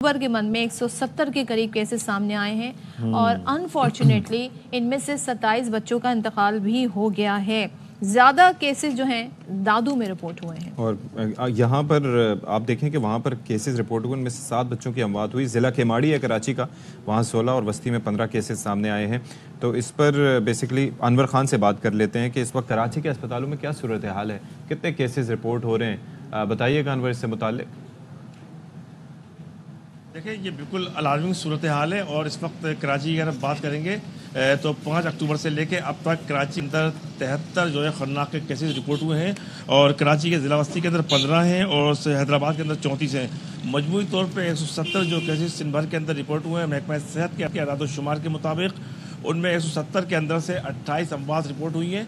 اکتوبر کے منتھ میں 170 کے قریب کیسز سامنے آئے ہیں اور انفارچونیٹلی ان میں سے 27 بچوں کا انتقال بھی ہو گیا ہے. زیادہ کیسز جو ہیں دادو میں رپورٹ ہوئے ہیں. اور یہاں پر آپ دیکھیں کہ وہاں پر کیسز رپورٹ ہوئے، ان میں سے 7 بچوں کی اموات ہوئی. ضلع کیماڑی ہے کراچی کا، وہاں 16 اور وسطی میں 15 کیسز سامنے آئے ہیں. تو اس پر بیسکلی انور خان سے بات کر لیتے ہیں کہ اس وقت کراچی کے اسپتالوں میں کیا صورتحال ہے، کتنے کیسز رپورٹ ہو رہے ہیں، بتائیے گا انور اس سے متعلق. دیکھیں یہ بالکل الارمنگ صورتحال ہے، اور اس وقت کراچی کی اگر بات کریں گے تو 5 اکتوبر سے لے کے اب تک کراچی کے اندر 73 جو ہے خطرناک کے کیسز رپورٹ ہوئے ہیں، اور کراچی کے ضلع وسطی کے اندر 15 ہیں اور حیدرآباد کے اندر 34 ہیں. مجموعی طور پہ 170 جو کیسز سندھ بھر کے اندر رپورٹ ہوئے ہیں. محکمہ صحت کے اعداد و شمار کے مطابق ان میں 170 کے اندر سے 28 اموات رپورٹ ہوئی ہیں.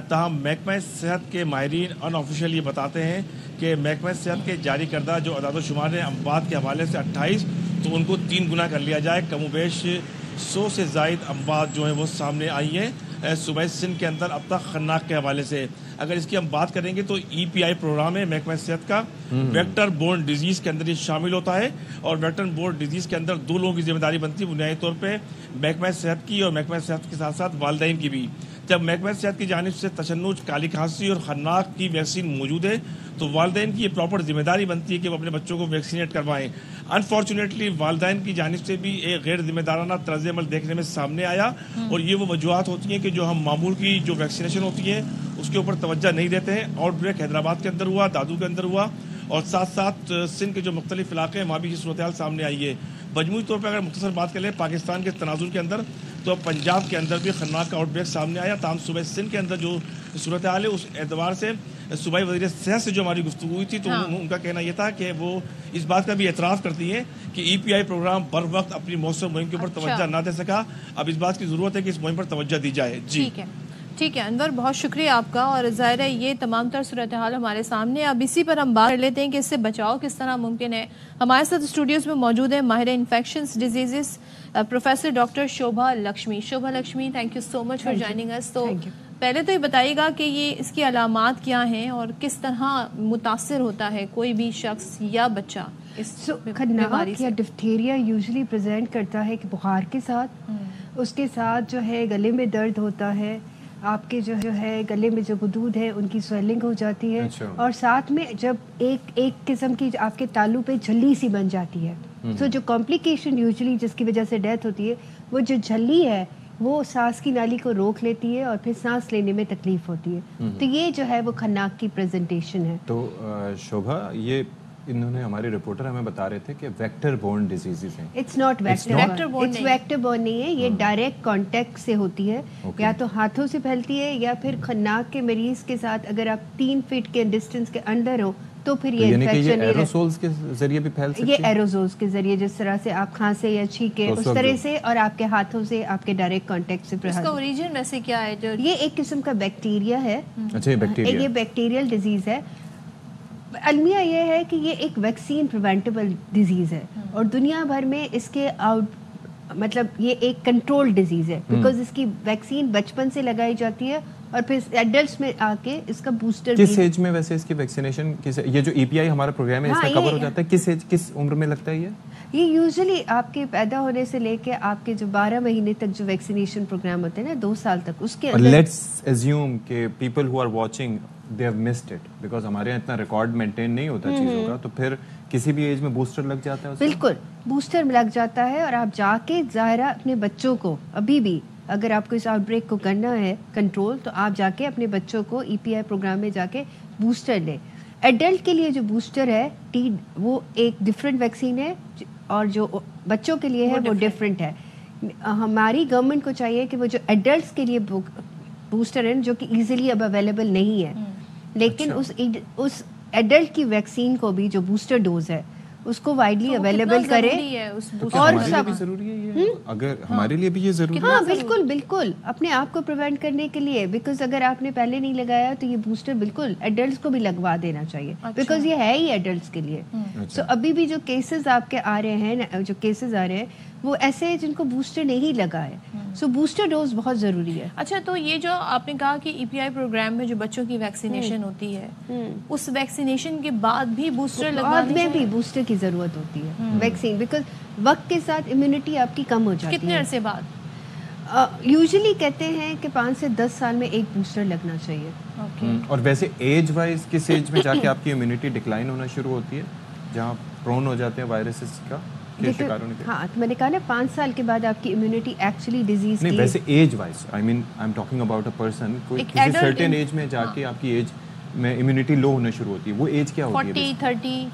تاہم محکمہ صحت کے ماہرین ان آفیشیل یہ بتاتے ہیں کہ محکمہ صحت کے جاری کردہ جو اعداد و شمار ہیں اموات کے حوالے سے 28، تو ان کو 3 گنا کر لیا جائے. کم و بیش 100 سے زائد اموات جو ہیں وہ سامنے آئی ہیں صوبہ سندھ کے اندر اب تک خطرناک کے حوالے سے. اگر اس کی ہم بات کریں گے تو EPI پروگرام ہے محکمہ صحت کا، ویکٹر بورن ڈیزیز کے اندر یہ شامل ہوتا ہے، اور ویکٹر بورن ڈیزیز کے اندر 2 لوگوں کی ذمہ داری بنتی ہے بنیادی طور پہ محکمہ صحت کی، اور محکمہ صحت کے ساتھ ساتھ والدین کی بھی. جب محکمہ صحت کی جانب سے تشنج، کالی کھانسی اور خناق کی ویکسین موجود ہے تو والدین کی یہ پراپر ذمہ داری بنتی ہے کہ وہ اپنے بچوں کو ویکسینیٹ کروائیں. انفارچونیٹلی والدین کی جانب سے بھی ایک غیر ذمہ دارانہ طرز عمل دیکھنے میں سامنے آیا، اور یہ وہ وجوہات ہوتی ہیں کہ جو ہم معمول کی جو ویکسینیشن ہوتی ہے اس کے اوپر توجہ نہیں دیتے ہیں. آؤٹ بریک حیدرآباد کے اندر ہوا، دادو کے اندر ہوا، اور ساتھ ساتھ سندھ کے جو مختلف علاقے ہیں وہاں بھی یہ صورتحال سامنے آئی ہے. مجموعی طور پر اگر مختصر بات کر لیں پاکستان کے تناظر کے اندر، تو پنجاب کے اندر بھی خطرناک کا آؤٹ بریک سامنے آیا. تاہم صوبہ سندھ کے اندر جو صورتحال ہے اس اعتبار سے صوبائی وزیر صحت سے جو ہماری گفتگو ہوئی تھی تو ان کا کہنا یہ تھا کہ وہ اس بات کا بھی اعتراف کرتی ہیں کہ EPI پروگرام بر وقت اپنی مؤثر مہم کے اوپر توجہ نہ دے سکا. اب اس بات کی ضرورت ہے کہ اس مہم پر توجہ دی جائے. جی ٹھیک ہے انور، بہت شکریہ آپ کا. اور ظاہر ہے یہ تمام تر صورتحال ہمارے سامنے. اب اسی پر ہم بات کر لیتے ہیں کہ اس سے بچاؤ کس طرح ممکن ہے. ہمارے ساتھ اسٹوڈیوز میں موجود ہیں ماہر infections diseases professor doctor Shobha Lakshmi. Thank you so much for joining us. تو پہلے تو یہ بتائیے گا کہ یہ اس کی علامات کیا ہیں اور کس طرح متاثر ہوتا ہے کوئی بھی شخص یا بچہ اس بیماری سے. ڈفتیریا یوزلی پریزنٹ کرتا ہے کہ بخار کے ساتھ، اس کے ساتھ جو ہے گلے میں درد ہوتا ہے، آپ کے جو ہے گلے میں جو غدود ہے ان کی سویلنگ ہو جاتی ہے، اور ساتھ میں جب ایک قسم کی آپ کے تالو پہ جھلی سی بن جاتی ہے. سو جو کمپلیکیشن یوزلی جس کی وجہ سے ڈیتھ ہوتی ہے وہ جو جھلی ہے وہ سانس کی نالی کو روک لیتی ہے اور پھر سانس لینے میں تکلیف ہوتی ہے. تو یہ جو ہے وہ خناق کی پریزنٹیشن ہے. تو شوبھا یہ انہوں نے ہمارے رپورٹر ہمیں بتا رہے تھے کہ ویکٹر بورن ڈیزیزز ہیں. اٹس ناٹ ویکٹر بورن نہیں ہے، یہ ڈائریکٹ کانٹیکٹ سے ہوتی ہے، یا تو ہاتھوں سے پھیلتی ہے یا پھر خناق کے مریض کے ساتھ اگر آپ 3 فٹ کے ڈسٹینس کے اندر ہو تو پھر یہ انفیکشن ایروسولز کے ذریعے بھی پھیل سکتی ہے. یہ ایروسولز کے ذریعے جس طرح سے آپ کھانسے یا چھینکیں اس طرح سے، اور آپ کے ہاتھوں سے آپ کے ڈائریکٹ کانٹیکٹ سے. اس کا اوریجن ویسے کیا ہے؟ یہ ایک قسم کا بیکٹیریا ہے. اچھا یہ بیکٹیریل ڈیزیز ہے. المیہ یہ ہے کہ یہ ایک ویکسین پریونٹیبل ڈیزیز ہے، اور دنیا بھر میں اس کے مطلب یہ ایک کنٹرول ڈیزیز ہے بیکاز اس کی ویکسین بچپن سے لگائی جاتی ہے، اور پھر ایڈلٹس میں آ کے اس کا بوسٹر. کس ایج میں ویسے اس کی ویکسینیشن، یہ جو EPI ہمارا پروگرام ہے اس میں کور ہو جاتا ہے؟ کس ایج، کس عمر میں لگتا ہے یہ یوزلی آپ کے پیدا ہونے سے لے کے آپ کے جو 12 مہینے تک جو ویکسینیشن پروگرام ہوتے ہیں نا 2 سال تک، اس کے اندر. لیٹس ایزیوم کہ people who are watching they have missed it because ہمارے یہاں اتنا ریکارڈ مینٹین نہیں ہوتا چیزوں کا، تو پھر کسی بھی ایج میں بوسٹر لگ جاتا ہے. بالکل بوسٹر لگ جاتا ہے، اور آپ جا کے ظاہرہ اپنے بچوں کو ابھی بھی اگر آپ کو اس آؤٹ بریک کو کرنا ہے کنٹرول، تو آپ جا کے اپنے بچوں کو EPI پروگرام میں جا کے بوسٹر لیں. ایڈلٹ کے لیے جو بوسٹر ہے وہ ایک ڈفرینٹ ویکسین ہے، اور جو بچوں کے لیے ہے وہ ڈفرینٹ ہے. ہماری گورنمنٹ کو چاہیے کہ وہ جو ایڈلٹس کے لیے بوسٹر ہیں جو کہ ایزیلی اب اویلیبل نہیں ہے، لیکن اس ایڈلٹ کی ویکسین کو بھی جو بوسٹر ڈوز ہے اس کو وائڈلی اویلیبل کرے. اور سب ضروری ہے اگر ہمارے لیے بھی یہ ضروری ہے. ہاں بالکل بالکل، اپنے آپ کو پریونٹ کرنے کے لیے، بیکاز اگر آپ نے پہلے نہیں لگایا تو یہ بوسٹر بالکل ایڈلٹس کو بھی لگوا دینا چاہیے، بیکاز یہ ہے ہی ایڈلٹس کے لیے. سو ابھی بھی جو کیسز آپ کے آ رہے ہیں، جو کیسز آ رہے ہیں وہ ایسے ہیں جن کو بوسٹر نہیں لگا ہے. سو بوسٹر ڈوز بہت ضروری ہے. اچھا, تو یہ جو آپ نے کہا کہ ای پی آئی پروگرام میں جو بچوں کی ویکسینیشن ہوتی ہے, اس ویکسینیشن کے بعد بھی بوسٹر لگوانے میں بھی بوسٹر کی ضرورت ہوتی ہے ویکسین, بیکاز وقت کے ساتھ امیونٹی آپ کی کم ہو جاتی ہے. کتنے عرصے بعد؟ یوزلی کہتے ہیں کہ 5 سے 10 سال میں ایک بوسٹر لگنا چاہیے. اور ویسے ایج وائز کس ایج میں جا کے آپ کی امیونٹی ڈکلائن ہونا شروع ہوتی ہے, جہاں پرون ہو جاتے ہیں وائرسز کا شکار ہونے کے؟ ہاں, تو میں نے کہا نا 5 سال کے بعد آپ کی امیونٹی ایکچولی ڈیزیز نہیں, ویسے age wise I mean I am talking about a person, کسی سرٹن ایج میں جا کے آپ کی ایج میں امیونٹی لو ہونا شروع ہوتی ہے, وہ ایج کیا ہوتی ہے؟ 40 30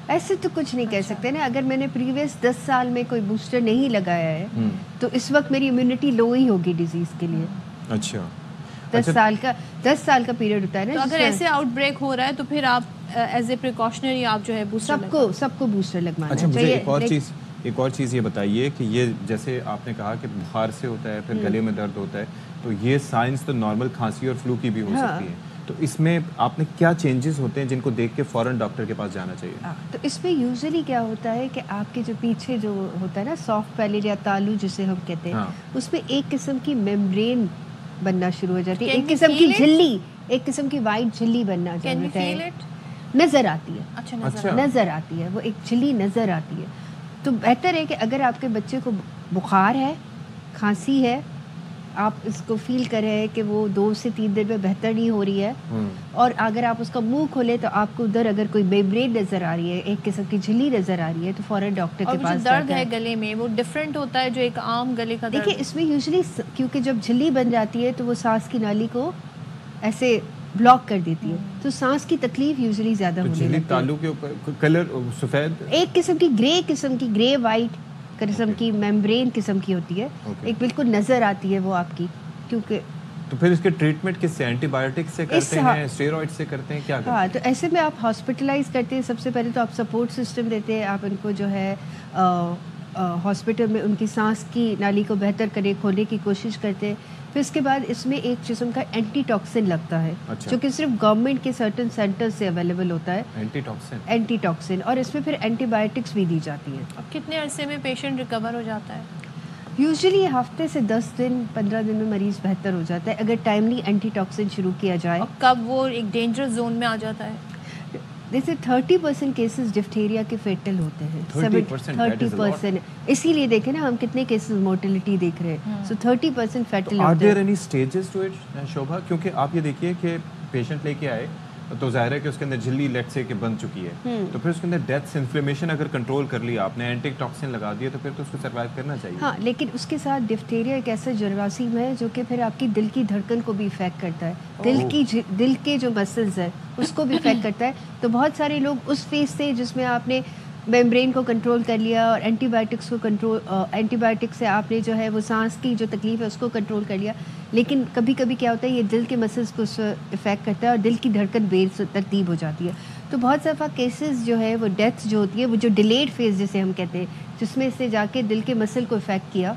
ایسے تو کچھ نہیں کہہ سکتے نا. اگر میں نے پریویس 10 سال میں کوئی بوسٹر نہیں لگایا ہے تو اس وقت میری امیونٹی لو ہی ہوگی ڈیزیز کے لیے. اچھا, 10 سال کا پیریڈ ہوتا ہے نا. تو اگر ایسے آؤٹ بریک ہو رہا ہے تو پھر آپ ایز اے پریکاشنری آپ جو ہے بوسٹر سب کو بوسٹر لگوانا چاہیے. مجھے ایک اور چیز یہ بتائیے کہ یہ جیسے آپ نے کہا کہ بخار سے ہوتا ہے, پھر گلے میں درد ہوتا ہے, تو یہ سائنس تو نارمل کھانسی اور فلو کی بھی ہو سکتی ہے, تو اس میں آپ نے کیا چینجز ہوتے ہیں جن کو دیکھ کے فوراً ڈاکٹر کے پاس جانا چاہیے؟ تو اس میں یوزلی کیا ہوتا ہے کہ آپ کے جو پیچھے جو ہوتا ہے نا سافٹ پیلیٹ یا تالو جسے ہم کہتے ہیں, اس میں ایک قسم کی میمبرین بننا شروع ہو جاتی ہے, ایک قسم کی جھلی, ایک قسم کی وائٹ جھلی بننا شروع ہوتا ہے, نظر آتی ہے. نظر آتی ہے, وہ ایک جھلی نظر آتی ہے. تو بہتر ہے کہ اگر آپ کے بچے کو بخار ہے, کھانسی ہے, آپ اس کو فیل کریں کہ وہ 2 سے 3 دن میں بہتر نہیں ہو رہی ہے, اور اگر آپ اس کا منہ کھولے تو آپ کو ادھر اگر کوئی میمبرین نظر آ رہی ہے, ایک قسم کی جھلی نظر آ رہی ہے, تو فوراً ڈاکٹر کے پاس. درد ہے گلے میں وہ ڈفرینٹ ہوتا ہے جو ایک عام گلے کا درد. دیکھیں اس میں یوزلی کیونکہ جب جھلی بن جاتی ہے تو وہ سانس کی نالی کو ایسے بلاک کر دیتی ہے, تو سانس کی تکلیف یوزلی زیادہ ہونے لگتی ہے. تالو کے اوپر کلر سفید, ایک قسم کی گرے وائٹ قسم کی میمبرین قسم کی ہوتی ہے, ایک بالکل نظر آتی ہے وہ آپ کی. کیونکہ تو پھر اس کے ٹریٹمنٹ کس سے, اینٹی بائیوٹک سے کرتے ہیں, اسٹیرائڈ سے کرتے ہیں, کیا کرتے ہیں؟ ہاں, تو ایسے میں آپ ہاسپٹلائز کرتے ہیں. سب سے پہلے تو آپ سپورٹ سسٹم دیتے ہیں, آپ ان کو جو ہے ہاسپٹل میں ان کی سانس کی نالی کو بہتر کرنے کھولنے کی کوشش کرتے ہیں. پھر اس کے بعد اس میں ایک قسم کا اینٹی ٹاکسن لگتا ہے, جو کہ صرف گورنمنٹ کے سرٹن سینٹر سے اویلیبل ہوتا ہے. اینٹی ٹاکسن, اور اس میں پھر اینٹی بایوٹکس بھی دی جاتی ہیں. اب کتنے عرصے میں پیشنٹ ریکور ہو جاتا ہے؟ یوزلی ہفتے سے 10 دن 15 دن میں مریض بہتر ہو جاتا ہے اگر ٹائملی اینٹی ٹاکسن شروع کیا جائے. کب وہ ایک ڈینجرس زون میں آ جاتا ہے؟ جیسے 30% کیسز ڈفتھیریا کے فیٹل ہوتے ہیں. 30%. اسی لیے دیکھیں نا ہم کتنے کیسز مورٹیلٹی دیکھ رہے ہیں. سو 30% فیٹل ہوتے ہیں. Are there any stages to it, شوبھا؟ کیونکہ آپ یہ دیکھیے کہ پیشنٹ لے کے آئے تو ظاہر ہے کہ اس کے اندر جھلی لیٹ سے کہ بن چکی ہے, تو پھر اس کے اندر ڈیتھ انفلیمیشن اگر کنٹرول کر لیا آپ نے, اینٹی ٹاکسن لگا دیا, تو پھر تو اس کو سروائیو کرنا چاہیے. ہاں, لیکن اس کے ساتھ ڈفتھیریا ایک ایسا جراثیم ہے جو کہ پھر آپ کی دل کی دھڑکن کو بھی افیکٹ کرتا ہے, دل کے جو مسلز ہیں اس کو بھی افیکٹ کرتا ہے. تو بہت سارے لوگ اس فیز سے جس میں آپ نے میمبرین کو کنٹرول کر لیا اور اینٹی بایوٹکس سے آپ نے جو ہے وہ سانس کی جو تکلیف ہے اس کو کنٹرول کر لیا, لیکن کبھی کبھی کیا ہوتا ہے یہ دل کے مسلز کو افیکٹ کرتا ہے اور دل کی دھڑکن بے ترتیب ہو جاتی ہے. تو بہت دفعہ کیسز جو ہے وہ ڈیتھ جو ہوتی ہے وہ جو ڈیلیڈ فیز جسے ہم کہتے ہیں, جس میں سے جا کے دل کے مسل کو افیکٹ کیا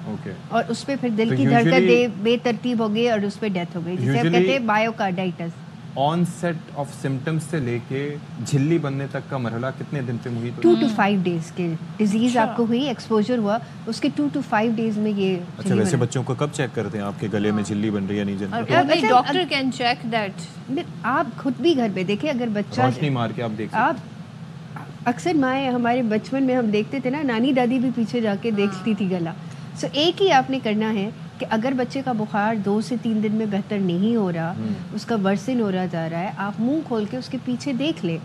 اور اس پہ پھر دل کی دھڑکن بے ترتیب ہو گئی اور اس پہ ڈیتھ ہو گئی, جسے ہم کہتے ہیں بایوکارڈائٹس. آن سیٹ آف سمٹمز سے لے کے جھلی بننے تک کا مرحلہ کتنے دن پہ ہوئی؟ 2 to 5 days کے ڈیزیز آپ کو ہوئی, ایکسپوجر ہوا, اس کے 2 to 5 days میں یہ. اچھا, ویسے بچوں کو کب چیک کرتے ہیں آپ کے گلے میں جھلی بن رہی ہے نہیں جن؟ Doctor can check that. آپ خود بھی گھر پہ دیکھیں, اگر بچہ روشنی مار کے آپ دیکھ اکثر مائیں ہمارے بچپن میں ہم دیکھتے تھے نا, نانی دادی بھی پیچھے جا کے دیکھتی تھی گلا. سو ایک ہی آپ نے کرنا ہے کہ اگر بچے کا بخار 2 سے 3 دن میں بہتر نہیں ہو رہا, اس کا ورسن ہو رہا جا رہا ہے, آپ منہ کھول کے اس کے پیچھے دیکھ لیں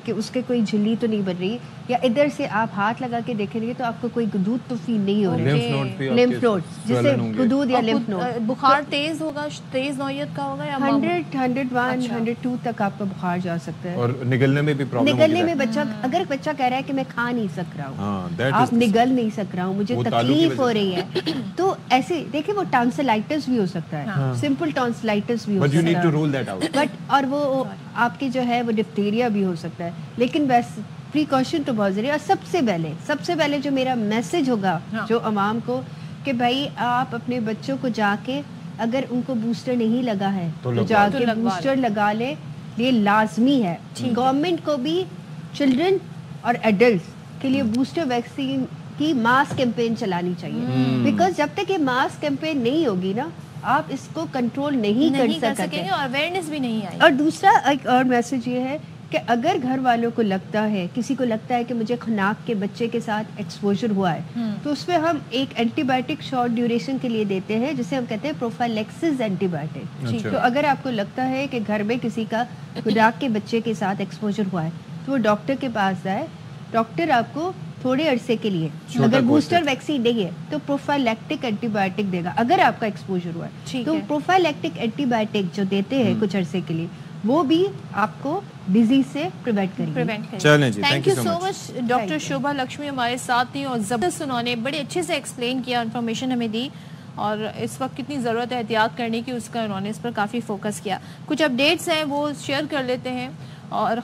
کہ اس کے کوئی جھلی تو نہیں بن رہی, یا ادھر سے آپ ہاتھ لگا کے دیکھیں گے تو آپ کو کوئی گدود تو فیل نہیں ہو رہی. لمف نوڈ جسے گدود یا لمف نوڈ. بخار تیز ہوگا, تیز نوعیت کا ہوگا, یا 100 101 102 تک آپ کا بخار جا سکتا ہے. اور نگلنے میں بھی پرابلم, نگلنے میں اگر بچہ کہہ رہا ہے کہ میں کھا نہیں سک رہا ہوں, آپ نگل نہیں سک رہا ہوں, مجھے تکلیف ہو رہی ہے, تو ایسے دیکھیں وہ ٹانسلائٹس بھی ہو سکتا ہے, سمپل ٹانسلائٹس بھی ہو سکتا ہے, بٹ اور وہ آپ کی جو ہے وہ ڈفتھیریا بھی ہو سکتا ہے. لیکن بس پریکاشن تو بہت ضروری ہے. اور سب سے پہلے جو میرا میسج ہوگا جو عوام کو, کہ بھائی آپ اپنے بچوں کو جا کے اگر ان کو بوسٹر نہیں لگا ہے تو جا کے بوسٹر لگا لے, یہ لازمی ہے. گورنمنٹ کو بھی چلڈرن اور ایڈلٹس کے لیے بوسٹر ویکسین کی ماس کیمپین چلانی چاہیے، بیکاز جب تک یہ ماس کیمپین نہیں ہوگی نا آپ اس کو کنٹرول نہیں کر سکتے اور اویئرنیس بھی نہیں آئی. اور دوسرا ایک اور میسج یہ ہے کہ اگر گھر والوں کو لگتا ہے، کسی کو لگتا ہے کہ مجھے خناق کے بچے کے ساتھ ایکسپوجر ہوا ہے، تو اس میں ہم ایک اینٹی بایوٹک شارٹ ڈیوریشن کے لیے دیتے ہیں جسے ہم کہتے ہیں پروفائلیکسس اینٹی بایوٹک. تو اگر آپ کو لگتا ہے کہ گھر میں کسی کا خناق کے بچے کے ساتھ ایکسپوجر ہوا ہے تو وہ ڈاکٹر کے پاس جائے. ڈاکٹر آپ کو تھوڑے عرصے کے لیے اگر بوسٹر ویکسین نہیں ہے تو پروفائلیکٹک اینٹی بایوٹک دے گا. اگر آپ کا ایکسپوجر ہوا ہے تو پروفائلیکٹک اینٹی بایوٹک جو دیتے ہیں کچھ عرصے کے لیے وہ بھی آپ کو ڈیزیز سے پریونٹ کریں. چلیں جی، thank you so much. Doctor Shobha Lakshmi ہمارے ساتھ تھیں اور زبردست انہوں نے بڑے اچھے سے ایکسپلین کیا، انفارمیشن ہمیں دی، اور اس وقت کتنی ضرورت ہے احتیاط کرنے کی اس کا انہوں نے اس پر کافی فوکس کیا. کچھ اپڈیٹس ہیں وہ شیئر کر لیتے ہیں. اور